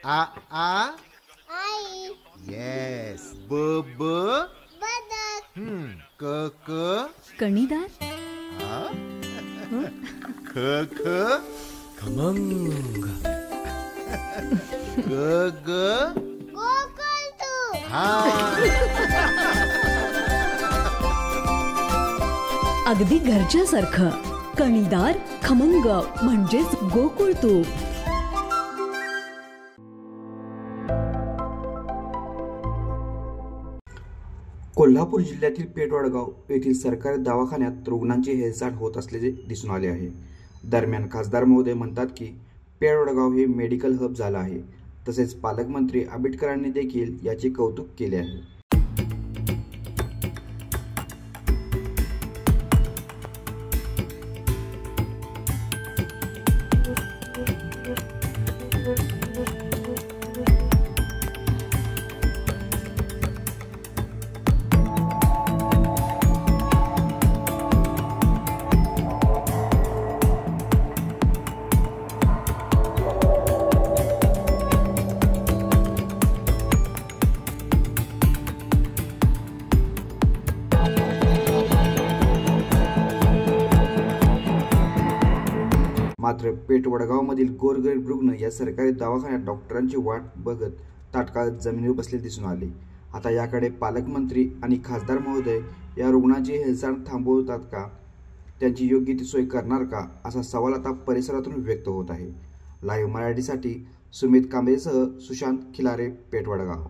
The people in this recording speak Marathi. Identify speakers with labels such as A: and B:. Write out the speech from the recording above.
A: आ आ
B: आई.
A: येस. ब ब
B: बदक.
A: क क
C: कणीदार.
A: आ ख ख
D: खमंग.
A: ग ग
B: गोकुळतू.
A: हा.
C: अगदी घरच्यासारखं. कणीदार खमंग म्हणजेच गोकुळ तूप.
E: कोल्हापूर जिल्ह्यातील पेठवडगाव येथील सरकारी दवाखान्यात रुग्णांची हेळसांड होत असल्याचे दिसून आले आहे. दरम्यान खासदार महोदय म्हणतात की पेठवडगाव हे मेडिकल हब झालं आहे. तसेच पालकमंत्री आंबेडकरांनी देखील याचे कौतुक केले आहे. मात्र पेठवडगावमधील गोरगरीब रुग्ण या सरकारी दवाखान्यात डॉक्टरांची वाट बघत ताटकळत जमिनीवर बसलेले दिसून आले. आता याकडे पालकमंत्री आणि खासदार महोदय या रुग्णांची हेळसांड थांबवतात का, त्यांची योग्य ती सोय करणार का, असा सवाल आता परिसरातून व्यक्त होत आहे. लाईव्ह मराठीसाठी सुमित कांबळेसह सुशांत खिलारे, पेठवडगाव.